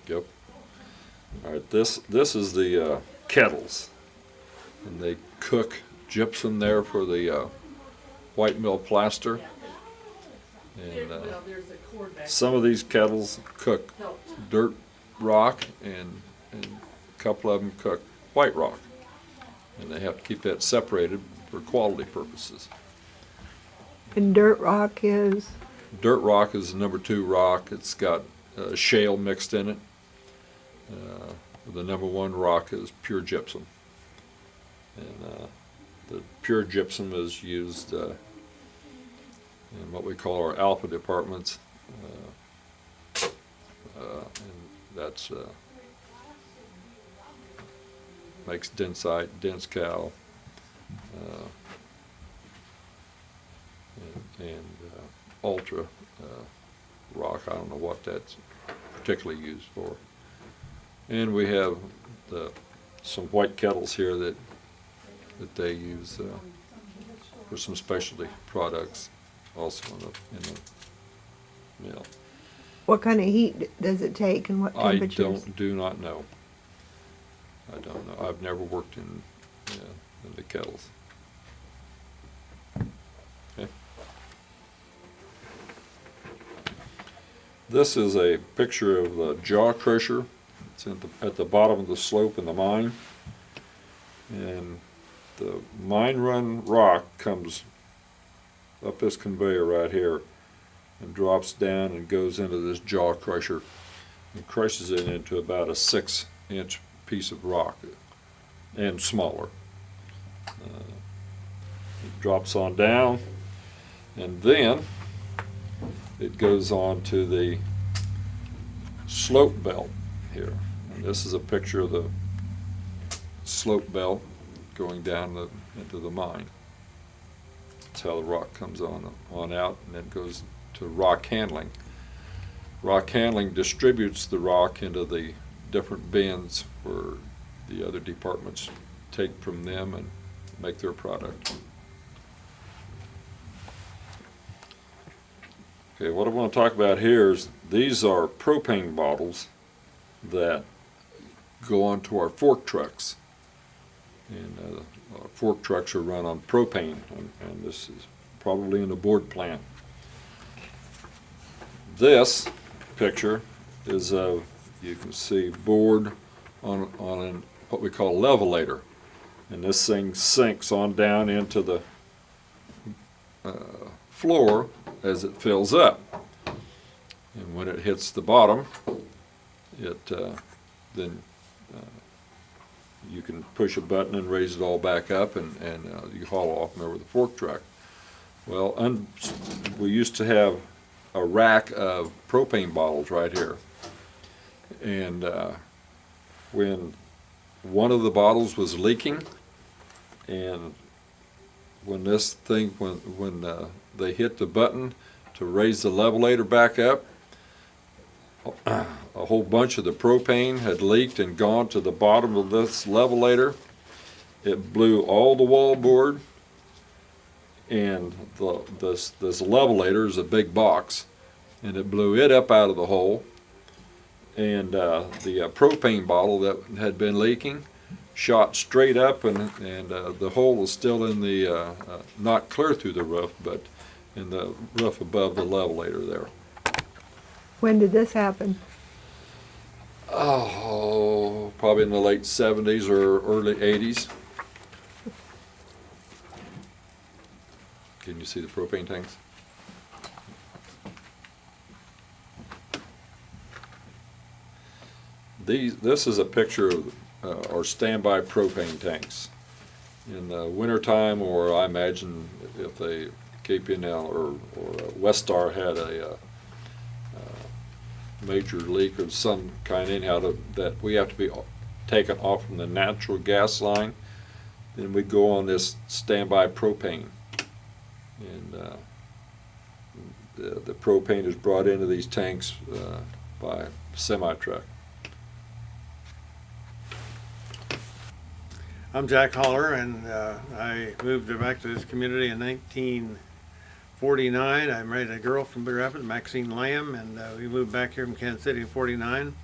Yep. All right, this is the kettles, and they cook gypsum there for the white mill plaster. And some of these kettles cook dirt rock, and a couple of them cook white rock, and they have to keep that separated for quality purposes. And dirt rock is? Dirt rock is the #2 rock. It's got shale mixed in it. The #1 rock is pure gypsum, and the pure gypsum is used in what we call our alpha departments, and that's makes densite, dense cow, and ultra rock. I don't know what that's particularly used for. And we have some white kettles here that they use for some specialty products, also in the mill. What kind of heat does it take, and what temperatures? Do not know. I don't know. I've never worked in the kettles. Okay. This is a picture of the jaw crusher. It's at the bottom of the slope in the mine, and the mine run rock comes up this conveyor right here and drops down and goes into this jaw crusher and crushes it into about a 6-inch piece of rock and smaller. It drops on down, and then it goes on to the slope belt here. And this is a picture of the slope belt going down into the mine. That's how the rock comes on out, and then goes to rock handling. Rock handling distributes the rock into the different bins where the other departments take from them and make their product. Okay, what I want to talk about here is these are propane bottles that go onto our fork trucks. And fork trucks are run on propane, and this is probably in the board plant. This picture is of, you can see, board on what we call a levelator, and this thing sinks on down into the floor as it fills up, and when it hits the bottom, it then you can push a button and raise it all back up, and you haul off them over with a fork truck. Well, we used to have a rack of propane bottles right here, and when one of the bottles was leaking, and when this thing, when they hit the button to raise the levelator back up, a whole bunch of the propane had leaked and gone to the bottom of this levelator. It blew all the wallboard, and this levelator is a big box, and it blew it up out of the hole. And the propane bottle that had been leaking shot straight up, and the hole was still in the not clear through the roof, but in the roof above the levelator there. When did this happen? Oh, probably in the late 70s or early 80s. Can you see the propane tanks? This is a picture of our standby propane tanks. In the wintertime, or I imagine if they KPNL or Westar had a major leak of some kind anyhow that we have to be taken off from the natural gas line, then we go on this standby propane, and the propane is brought into these tanks by semi-truck. I'm Jack Holler, and I moved back to this community in 1949. I married a girl from Big Rapids, Maxine Lamb, and we moved back here from Kansas City in '49.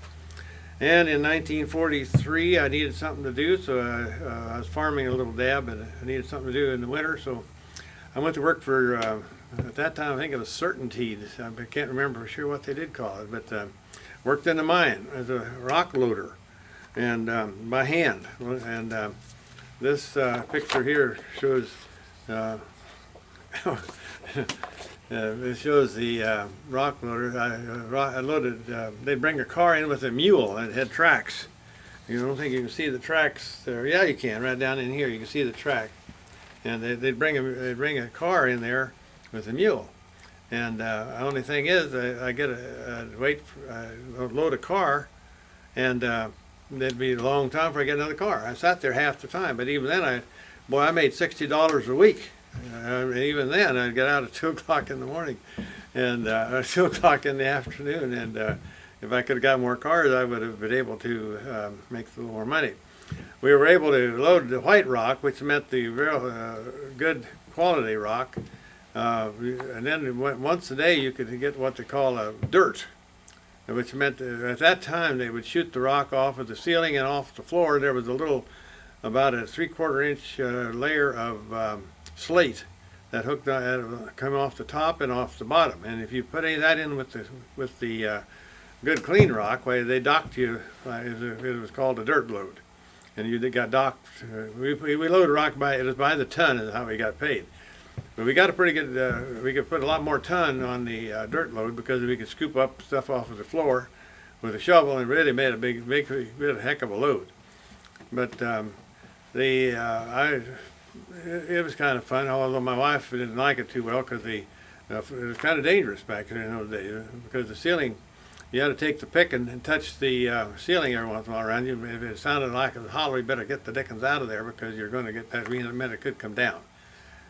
And in 1943, I needed something to do, so I was farming a little dab, and I needed something to do in the winter, so I went to work for, at that time, I think it was Certainty. I can't remember for sure what they did call it, but worked in the mine as a rock loader, and by hand. And this picture here shows it shows the rock loader. I loaded, they'd bring a car in with a mule and it had tracks. You don't think you can see the tracks there? Yeah, you can. Right down in here, you can see the track. And they'd bring a car in there with a mule. And the only thing is, I get load a car, and it'd be a long time before I get another car. I sat there half the time, but even then, I made $60 a week. Even then, I'd get out at 2 o'clock in the morning, and 2 o'clock in the afternoon, and if I could have got more cars, I would have been able to make a little more money. We were able to load the white rock, which meant the real good quality rock, and then once a day you could get what they call a dirt, which meant at that time they would shoot the rock off of the ceiling and off the floor. There was a little, about a 3/4 inch layer of slate that hooked come off the top and off the bottom, and if you put any of that in with the good clean rock, well, they docked you. It was called a dirt load, and you got docked. We loaded rock it was by the ton is how we got paid. But we got a pretty good. We could put a lot more ton on the dirt load because we could scoop up stuff off of the floor with a shovel, and really made a heck of a load. But it was kind of fun, although my wife didn't like it too well because it was kind of dangerous back in those days because the ceiling, you had to take the pick and touch the ceiling every once in a while around you. If it sounded like it was hollow, you better get the dickens out of there because you're going to get that meant it could come down.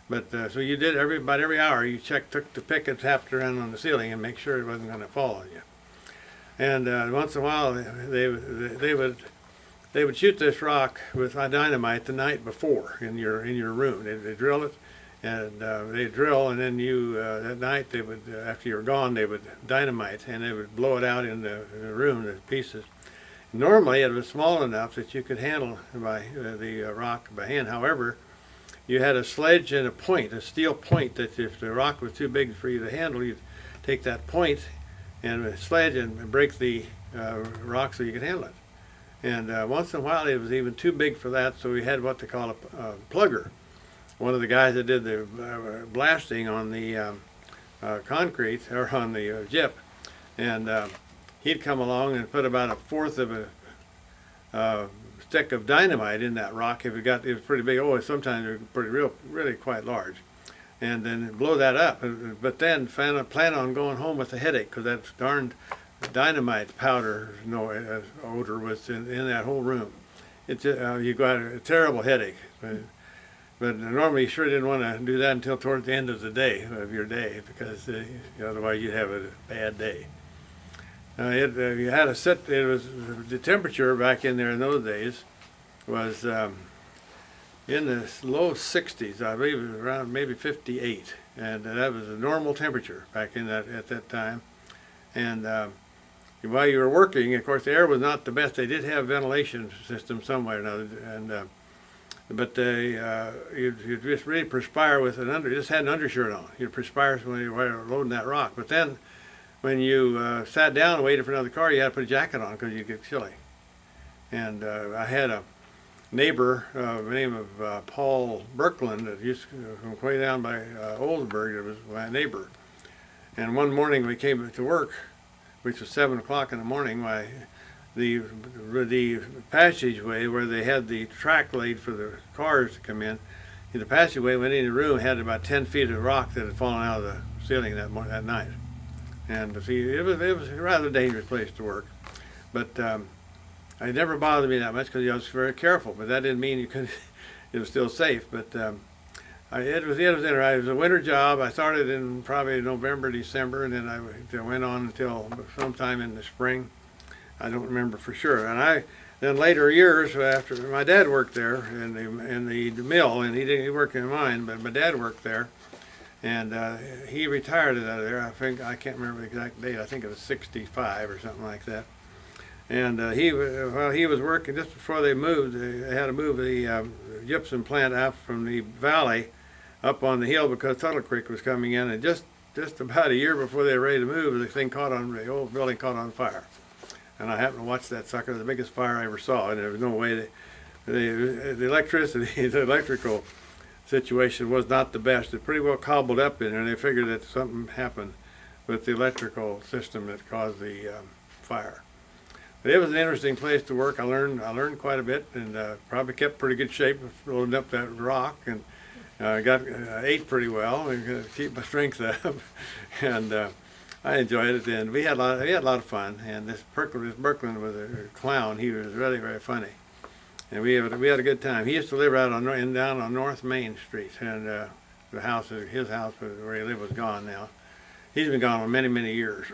But so you did about every hour you took the pick and tapped around on the ceiling and make sure it wasn't going to fall on you. And once in a while they would shoot this rock with dynamite the night before in your room. They drill it, and they drill, and then that night they would, after you're gone, they would dynamite and they would blow it out in the room to pieces. Normally it was small enough that you could handle the rock by hand. However, you had a sledge and a steel point, that if the rock was too big for you to handle, you'd take that point and a sledge and break the rock so you could handle it. And once in a while it was even too big for that, so we had what they call a plugger. One of the guys that did the blasting on the concrete, or on the gyp, and he'd come along and put about 1/4 of a stick of dynamite in that rock. If it was pretty big, sometimes they're really quite large, and then blow that up. But then plan on going home with a headache because that darned dynamite powder odor was in that whole room. You got a terrible headache. But normally you sure didn't want to do that until towards the end of your day, because otherwise you'd have a bad day. You had to set. It was the temperature back in there in those days was in the low 60s. I believe it was around maybe 58, and that was a normal temperature back at that time. And while you were working, of course, the air was not the best. They did have ventilation system somewhere or another, but you just really perspire with just had an undershirt on. You'd perspire when you were loading that rock. But then, when you sat down and waited for another car, you had to put a jacket on because you'd get chilly. And I had a neighbor by the name of Paul Birkeland that used from way down by Oldsburg. It was my neighbor. And one morning we came to work, which was 7 o'clock in the morning. The passageway where they had the track laid for the cars to come in, the passageway went in the room, had about 10 feet of rock that had fallen out of the ceiling that night. And see, it was a rather dangerous place to work, but it never bothered me that much because I was very careful. But that didn't mean you couldn't. It was still safe. But it was interesting. It was a winter job. I started in probably November, December, and then I went on until sometime in the spring. I don't remember for sure. And then later years, after my dad worked there in the mill, and he worked in the mine, but my dad worked there. And he retired out of there. I can't remember the exact date. I think it was 65 or something like that. And while he was working, just before they moved, they had to move the gypsum plant out from the valley up on the hill because Tuttle Creek was coming in, and just about a year before they were ready to move, the old building caught on fire. And I happened to watch that sucker, the biggest fire I ever saw, and there was no way the electricity, the electrical situation was not the best. It pretty well cobbled up in there, and they figured that something happened with the electrical system that caused the fire. But it was an interesting place to work. I learned quite a bit, and probably kept pretty good shape loading up that rock, and ate pretty well and keep my strength up, and I enjoyed it. And we had a lot of fun. And this Berkland was a clown. He was really very funny, and we had a good time. He used to live out down on North Main Street, and his house where he lived was gone now. He's been gone for many years.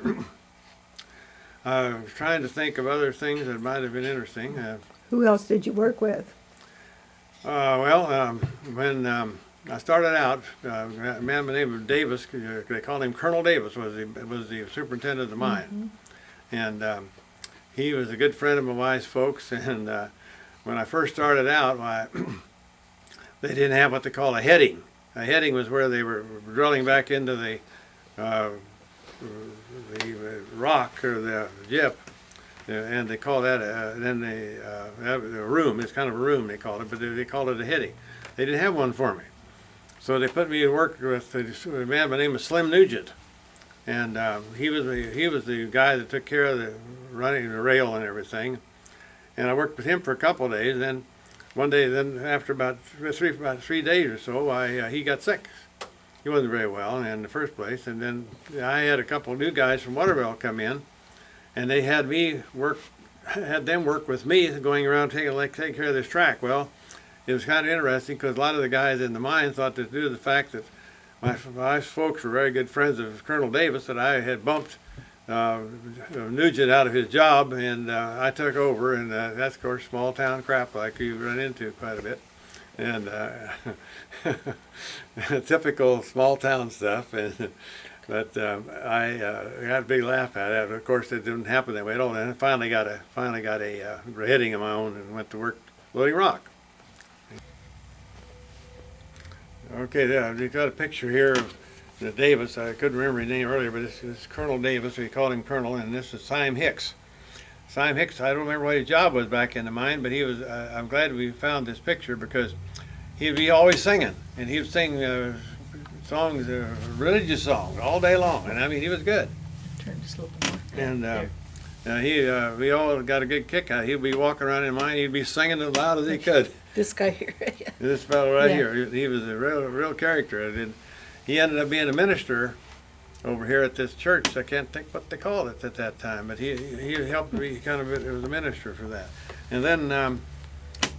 I was trying to think of other things that might have been interesting. Who else did you work with? When I started out, a man by the name of Davis, they called him Colonel Davis, was the superintendent of the mine. And he was a good friend of my wife's folks. And when I first started out, they didn't have what they call a heading. A heading was where they were drilling back into the rock or the gyp, and they call that a room. It's kind of a room they called it, but they called it a heading. They didn't have one for me, so they put me to work with a man by the name of Slim Nugent, and he was the guy that took care of the running the rail and everything. And I worked with him for a couple of days. Then one day, after about 3 days or so, he got sick. He wasn't very well in the first place, and then I had a couple of new guys from Waterville come in, and they had them work with me, going around taking care of this track. Well, it was kind of interesting because a lot of the guys in the mine thought that due to the fact that my folks were very good friends of Colonel Davis, that I had bumped Nugent out of his job, and I took over, and that's of course small town crap like you run into quite a bit. And typical small town stuff, but I got a big laugh at it. Of course, it didn't happen that way at all. And I finally got a heading of my own and went to work loading rock. Okay, you got a picture here of Davis. I couldn't remember his name earlier, but this is Colonel Davis. We called him Colonel, and this is Sime Hicks. Sime Hicks, I don't remember what his job was back in the mine, but he was. I'm glad we found this picture because he'd be always singing, and he would sing songs, religious songs, all day long. And I mean, he was good. Turn just a little more. And we all got a good kick out. He'd be walking around in mine. He'd be singing as loud as he could. This guy here. Yeah. This fellow right Yeah. here, he was a real character. And he ended up being a minister over here at this church. I can't think what they called it at that time, but he helped me it was a minister for that. And then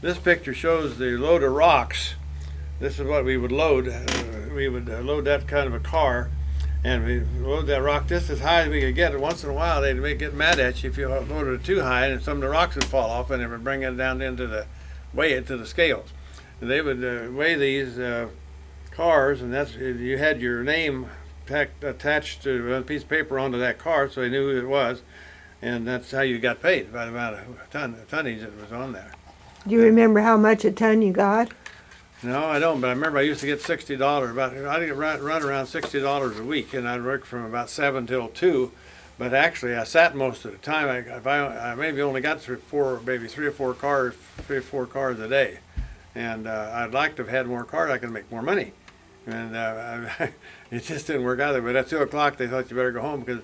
this picture shows the load of rocks. This is what we would load. We would load that kind of a car, and we load that rock just as high as we could get it. Once in a while, they'd get mad at you if you loaded it too high, and some of the rocks would fall off, and they would bring it down weigh it to the scales. And they would weigh these cars, and you had your name attached to a piece of paper onto that car, so they knew who it was, and that's how you got paid by the amount of tonnage that was on there. Do you remember how much a ton you got? No, I don't, but I remember I used to get $60. I'd run around $60 a week, and I'd work from about 7 till 2. But actually, I sat most of the time. I maybe only got three or four cars a day, and I'd like to have had more cars. I could make more money, and it just didn't work out there. But at 2 o'clock, they thought you better go home because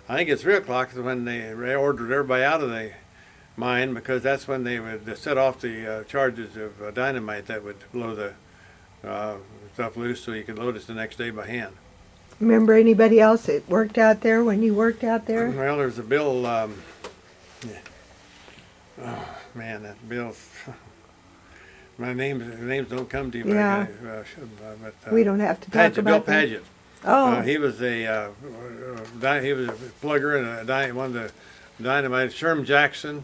I think at 3 o'clock is when they ordered everybody out of the mine, because that's when they would set off the charges of dynamite that would blow the stuff loose, so you could load it the next day by hand. Remember anybody else that worked out there when you worked out there? Well, there's a Bill. Oh man, that Bill. My names don't come to you. Yeah. But, We don't have to talk Paget, about Bill that. Paget. Oh, He was a plugger and one of the dynamite. Sherm Jackson.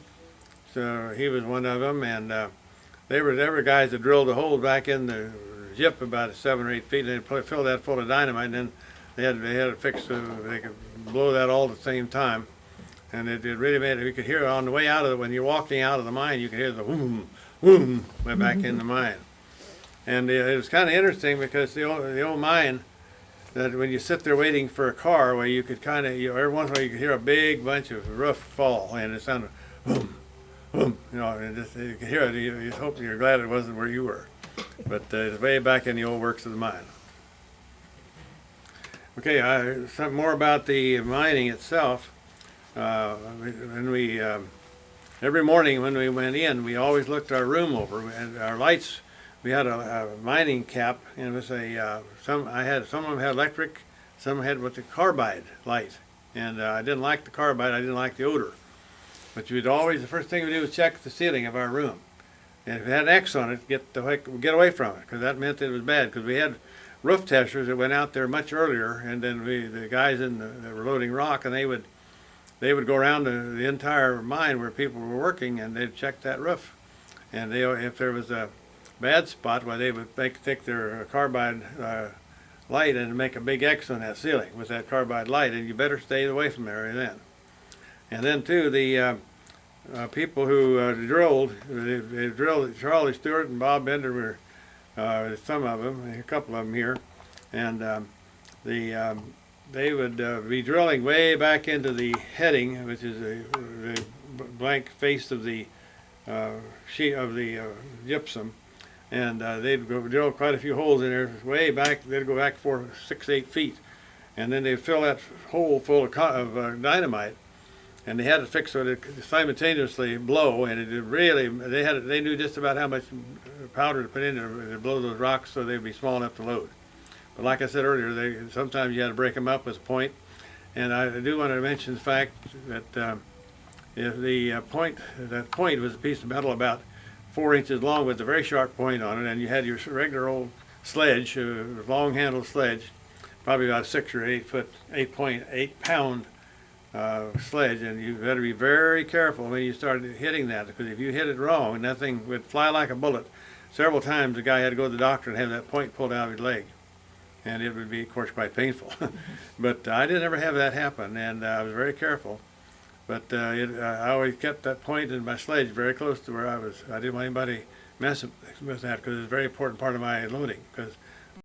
So he was one of them, and they were guys that drilled a hole back in the gyp about 7 or 8 feet, and they filled that full of dynamite, and then they had it fixed so they could blow that all at the same time. and it really made it. You could hear it on the way out of it when you're walking out of the mine. You could hear the boom, boom, way back in the mine. And it was kind of interesting because the old mine, that when you sit there waiting for a car, where you could kind of, every once in a while you could hear a big bunch of roof fall, and it sounded boom, boom, and just, you could hear it. You hope you're glad it wasn't where you were, but it's way back in the old works of the mine. Okay, something more about the mining itself. Every morning when we went in, we always looked our room over, and our lights. We had a mining cap, and it was some of them had electric, some had with the carbide light, and I didn't like the carbide. I didn't like the odor. But you'd always, the first thing we do was check the ceiling of our room, and if it had an X on it, get away from it, because that meant that it was bad. Because we had roof testers that went out there much earlier, and then the guys that were loading rock, and they would go around the entire mine where people were working, and they'd check that roof, and if there was a bad spot, where they would take their carbide light and make a big X on that ceiling with that carbide light, and you better stay away from there then. And then too, the people who drilled, they drilled. Charlie Stewart and Bob Bender were some of them, a couple of them here, and they would be drilling way back into the heading, which is the blank face of the sheet of the gypsum. And they'd go drill quite a few holes in there, way back. They'd go back 4, 6, 8 feet, and then they'd fill that hole full of dynamite, and they had it fixed so that it could simultaneously blow. And it really, they knew just about how much powder to put in there to blow those rocks so they'd be small enough to load. But like I said earlier, sometimes you had to break them up with a point. And I do want to mention the fact that if that point was a piece of metal about 4 inches long with a very sharp point on it, and you had your regular old sledge, long handled sledge, probably about 6 or 8 foot, 8.8 pound sledge, and you better be very careful when you start hitting that, because if you hit it wrong, that thing would fly like a bullet. Several times the guy had to go to the doctor and have that point pulled out of his leg, and it would be, of course, quite painful. But I didn't ever have that happen, and I was very careful. But I always kept that point in my sledge very close to where I was. I didn't want anybody messing with that, because it's a very important part of my loading. Because